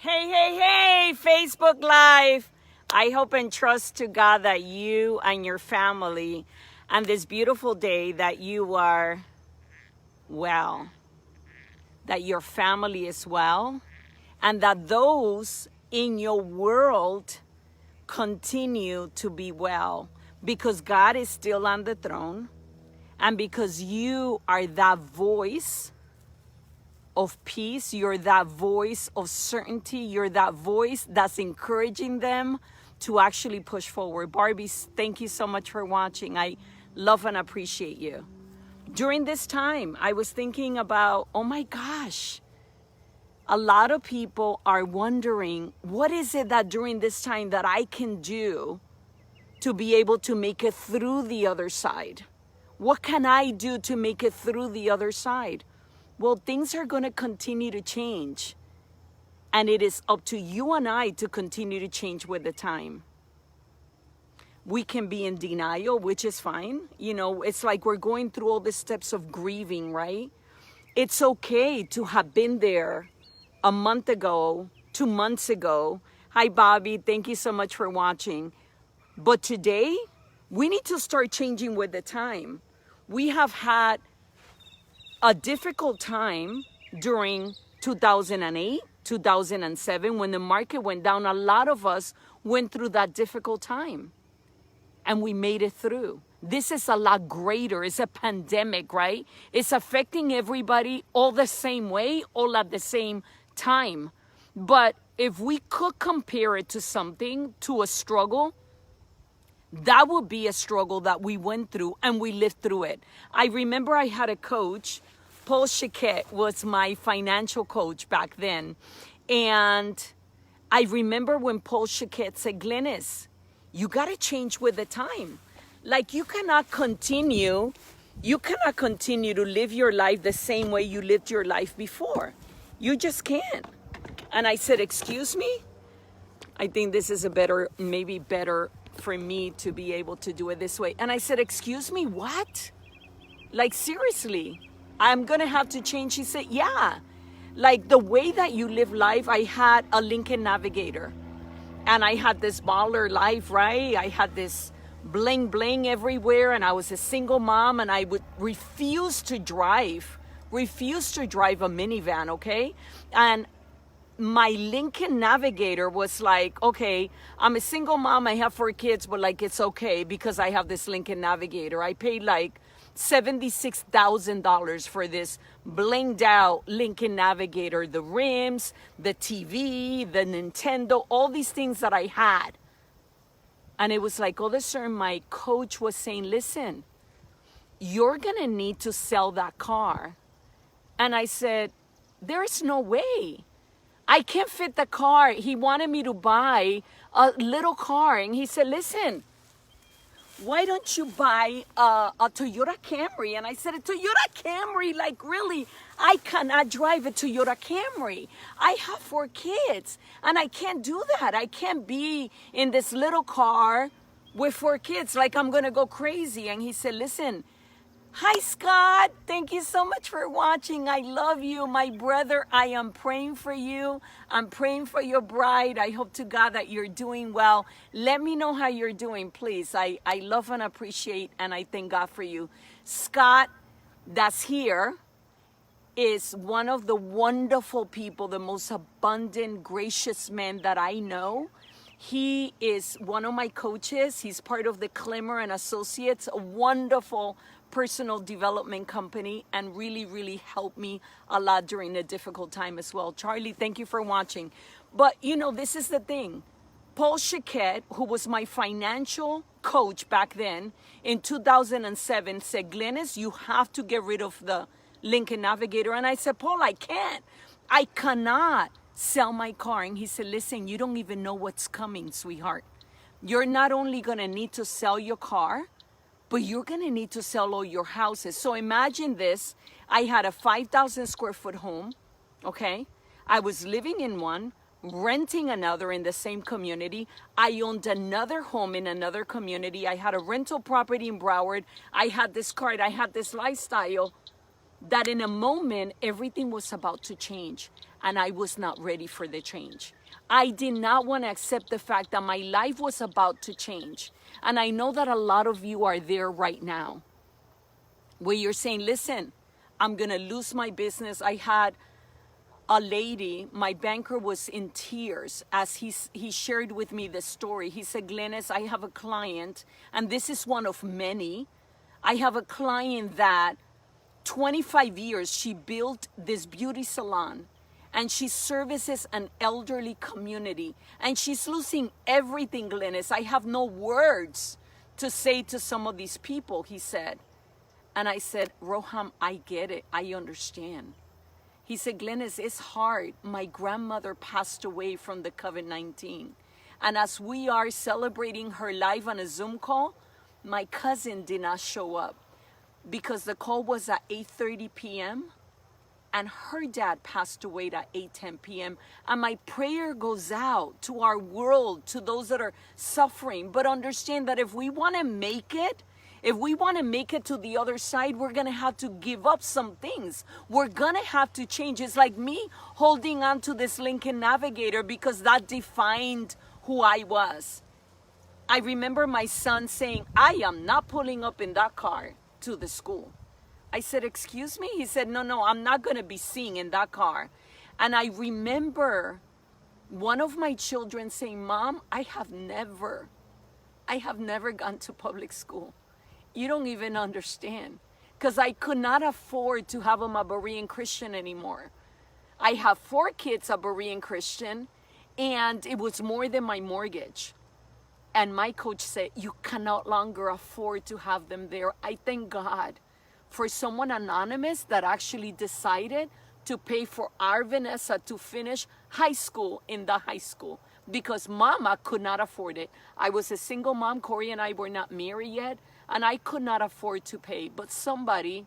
Hey, hey, hey, Facebook Live. I hope and trust to God that you and your family and this beautiful day that you are well, that your family is well, and that those in your world continue to be well because God is still on the throne and because you are that voice of peace, you're that voice of certainty, you're that voice that's encouraging them to actually push forward. Barbie, thank you so much for watching. I love and appreciate you. During this time, I was thinking about, oh my gosh, a lot of people are wondering, what is it that during this time that I can do to be able to make it through the other side? What can I do to make it through the other side? Well, things are going to continue to change. And it is up to you and I to continue to change with the time. We can be in denial, which is fine. You know, it's like we're going through all the steps of grieving, right? It's okay to have been there a month ago, 2 months ago. Hi, Bobby. Thank you so much for watching. But today, we need to start changing with the time. We have had a difficult time during 2008, 2007, when the market went down. A lot of us went through that difficult time and we made it through. This is a lot greater. It's a pandemic, right? It's affecting everybody all the same way, all at the same time. But if we could compare it to something, to a struggle, that would be a struggle that we went through and we lived through it. I remember I had a coach. Paul Chiquette was my financial coach back then. And I remember when Paul Chiquette said, Glenis, you got to change with the time. Like you cannot continue to live your life the same way you lived your life before. You just can't. And I said, excuse me? I think this is maybe better for me to be able to do it this way. And I said, excuse me, what? Like seriously? I'm going to have to change. He said, yeah. Like the way that you live life, I had a Lincoln Navigator and I had this baller life, right? I had this bling bling everywhere and I was a single mom and I would refuse to drive a minivan, okay? And my Lincoln Navigator was like, okay, I'm a single mom, I have 4 kids, but like it's okay because I have this Lincoln Navigator. I paid like $76,000 for this blinged out Lincoln Navigator, the rims, the TV, the Nintendo, all these things that I had. And it was like all of a sudden my coach was saying, listen, you're gonna need to sell that car. And I said, there's no way. I can't fit the car. He wanted me to buy a little car. And he said, listen, why don't you buy a Toyota Camry? And I said, a Toyota Camry? Like really? I cannot drive a Toyota Camry. I have 4 kids and I can't do that. I can't be in this little car with 4 kids. Like I'm going to go crazy. And he said, listen, hi, Scott. Thank you so much for watching. I love you, my brother. I am praying for you. I'm praying for your bride. I hope to God that you're doing well. Let me know how you're doing, please. I love and appreciate, and I thank God for you. Scott, that's here, is one of the wonderful people, the most abundant, gracious man that I know. He is one of my coaches. He's part of the Clemmer and Associates, a wonderful personal development company, and really, really helped me a lot during a difficult time as well. Charlie, thank you for watching. But you know, this is the thing. Paul Chiquette, who was my financial coach back then in 2007, said, Glenis, you have to get rid of the Lincoln Navigator. And I said, Paul, I can't. I cannot sell my car. And he said, listen, you don't even know what's coming, sweetheart. You're not only going to need to sell your car, but you're going to need to sell all your houses. So imagine this. I had a 5,000 square foot home, okay? I was living in one, renting another in the same community. I owned another home in another community. I had a rental property in Broward. I had this car. I had this lifestyle. that in a moment, everything was about to change, and I was not ready for the change. I did not want to accept the fact that my life was about to change. And I know that a lot of you are there right now, where you're saying, listen, I'm going to lose my business. I had a lady, my banker was in tears as he shared with me the story. He said, Glenis, I have a client, and this is one of many. I have a client that 25 years, she built this beauty salon, and she services an elderly community, and she's losing everything, Glenis. I have no words to say to some of these people, he said. And I said, Roham, I get it. I understand. He said, Glenis, it's hard. My grandmother passed away from the COVID-19. And as we are celebrating her live on a Zoom call, my cousin did not show up because the call was at 8:30 p.m. and her dad passed away at 8:10 p.m. And my prayer goes out to our world, to those that are suffering. But understand that if we want to make it, if we want to make it to the other side, we're going to have to give up some things. We're going to have to change. It's like me holding on to this Lincoln Navigator because that defined who I was. I remember my son saying, I am not pulling up in that car to the school. I said, excuse me? He said, no, I'm not going to be seen in that car. And I remember one of my children saying, Mom, I have never gone to public school. You don't even understand. Because I could not afford to have them a Berean Christian anymore. I have 4 kids a Berean Christian, and it was more than my mortgage. And my coach said, you cannot longer afford to have them there. I thank God for someone anonymous that actually decided to pay for our Vanessa to finish high school in the high school. Because Mama could not afford it. I was a single mom. Corey and I were not married yet. And I could not afford to pay. But somebody,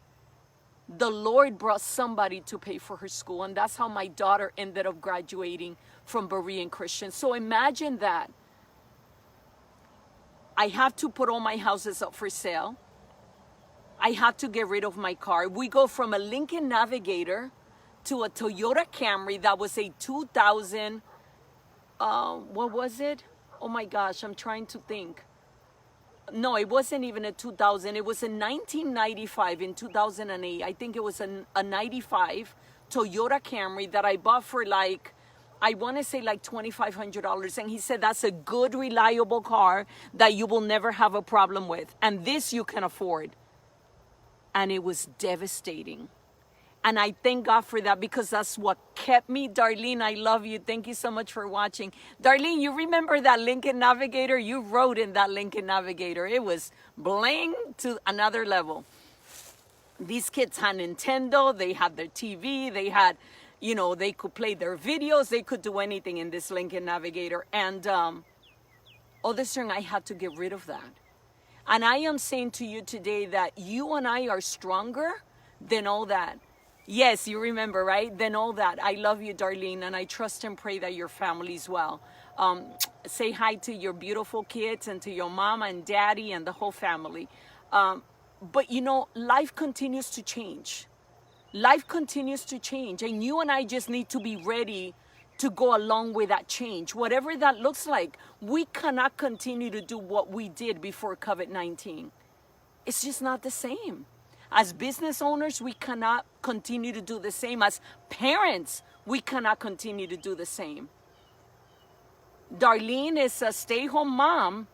the Lord brought somebody to pay for her school. And that's how my daughter ended up graduating from Berean Christian. So imagine that. I have to put all my houses up for sale. I had to get rid of my car. We go from a Lincoln Navigator to a Toyota Camry that was a 2000, what was it? Oh my gosh, I'm trying to think. No, it wasn't even a 2000. It was a 1995 in 2008. I think it was a 95 Toyota Camry that I bought for like, I want to say like $2,500. And he said, that's a good, reliable car that you will never have a problem with. And this you can afford. And it was devastating. And I thank God for that because that's what kept me. Darlene, I love you. Thank you so much for watching. Darlene, you remember that Lincoln Navigator? You rode in that Lincoln Navigator. It was bling to another level. These kids had Nintendo. They had their TV. They had, you know, they could play their videos. They could do anything in this Lincoln Navigator. And all of a sudden, I had to get rid of that. And I am saying to you today that you and I are stronger than all that. Yes, you remember, right? Then all that. I love you, Darlene, and I trust and pray that your family's well. Say hi to your beautiful kids and to your mama and daddy and the whole family. But, you know, life continues to change. Life continues to change, and you and I just need to be ready to go along with that change. Whatever that looks like, we cannot continue to do what we did before COVID-19. It's just not the same. As business owners, we cannot continue to do the same. As parents, we cannot continue to do the same. Darlene is a stay-home mom,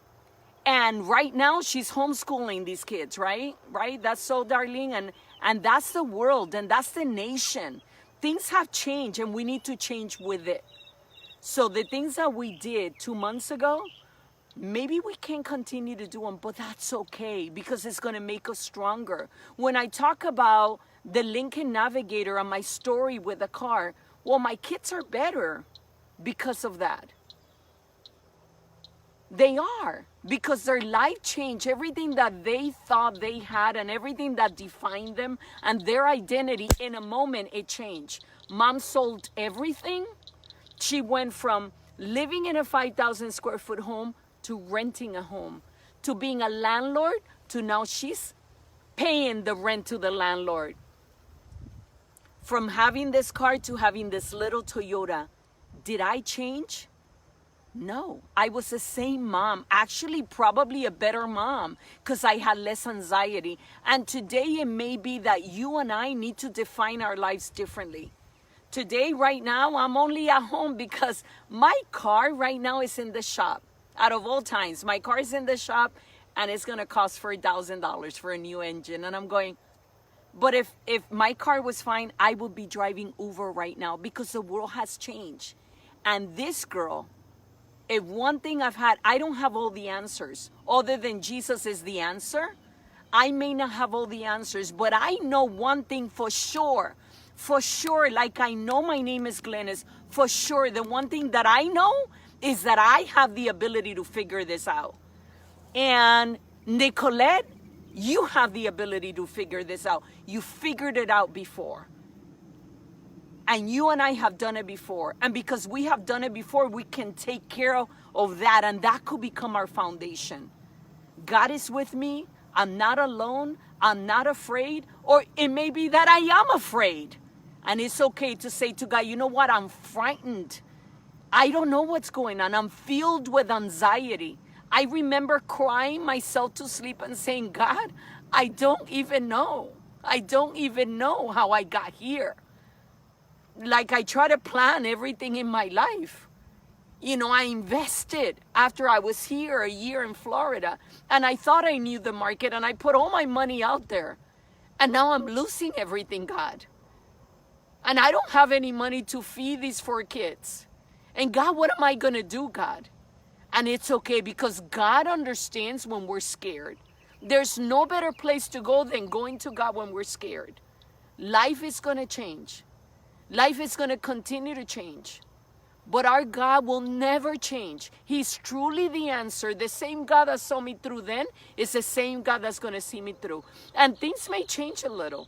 and right now she's homeschooling these kids, right? Right? That's so, Darlene, and that's the world, and that's the nation. Things have changed, and we need to change with it. So the things that we did 2 months ago, maybe we can't continue to do them, but that's okay because it's going to make us stronger. When I talk about the Lincoln Navigator and my story with the car, well, my kids are better because of that. They are, because their life changed. Everything that they thought they had and everything that defined them and their identity, in a moment, it changed. Mom sold everything. She went from living in a 5,000 square foot home to renting a home, to being a landlord, to now she's paying the rent to the landlord. From having this car to having this little Toyota, did I change? No, I was the same mom, actually probably a better mom because I had less anxiety. And today it may be that you and I need to define our lives differently. Today, right now, I'm only at home because my car right now is in the shop. Out of all times, my car is in the shop and it's going to cost $4,000 for a new engine. And I'm going, but if my car was fine, I would be driving Uber right now because the world has changed. And this girl, if one thing I've had, I don't have all the answers other than Jesus is the answer. I may not have all the answers, but I know one thing for sure. For sure, like I know my name is Glenis, for sure, the one thing that I know is that I have the ability to figure this out. And Nicolette, you have the ability to figure this out. You figured it out before. And you and I have done it before. And because we have done it before, we can take care of that. And that could become our foundation. God is with me. I'm not alone. I'm not afraid. Or it may be that I am afraid. And it's okay to say to God, you know what? I'm frightened. I don't know what's going on. I'm filled with anxiety. I remember crying myself to sleep and saying, God, I don't even know. I don't even know how I got here. Like I try to plan everything in my life. You know, I invested after I was here a year in Florida. And I thought I knew the market and I put all my money out there. And now I'm losing everything, God. And I don't have any money to feed these 4 kids. And God, what am I going to do, God? And it's okay because God understands when we're scared. There's no better place to go than going to God when we're scared. Life is going to change. Life is going to continue to change. But our God will never change. He's truly the answer. The same God that saw me through then is the same God that's going to see me through. And things may change a little.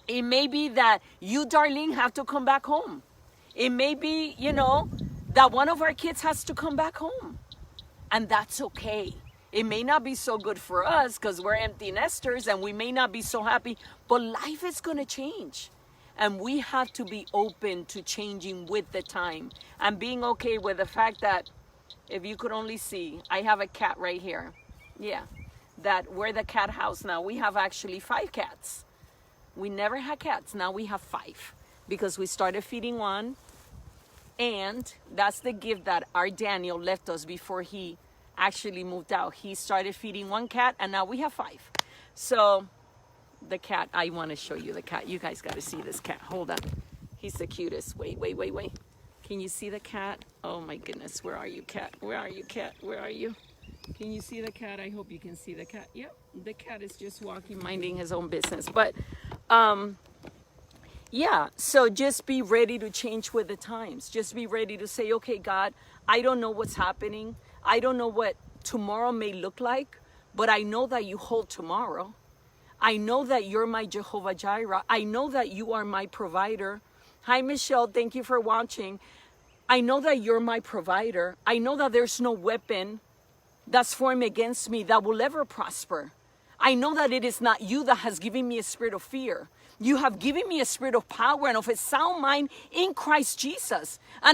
It may be that you, Darlene, have to come back home. It may be, you know, that one of our kids has to come back home. And that's okay. It may not be so good for us because we're empty nesters and we may not be so happy, but life is going to change. And we have to be open to changing with the time and being okay with the fact that, if you could only see, I have a cat right here. Yeah, that we're the cat house now. We have actually 5 cats. We never had cats. Now we have 5 because we started feeding one. And that's the gift that our Daniel left us before he actually moved out. He started feeding 1 cat and now we have 5. So the cat, I want to show you the cat. You guys got to see this cat. Hold on. He's the cutest. Wait. Can you see the cat? Oh my goodness. Where are you, cat? Where are you, cat? Where are you? Can you see the cat? I hope you can see the cat. Yep. The cat is just walking, minding his own business. But, yeah, so just be ready to change with the times. Just be ready to say, okay, God, I don't know what's happening. I don't know what tomorrow may look like, but I know that you hold tomorrow. I know that you're my Jehovah Jireh. I know that you are my provider. Hi, Michelle. Thank you for watching. I know that you're my provider. I know that there's no weapon that's formed against me that will ever prosper. I know that it is not you that has given me a spirit of fear. You have given me a spirit of power and of a sound mind in Christ Jesus. And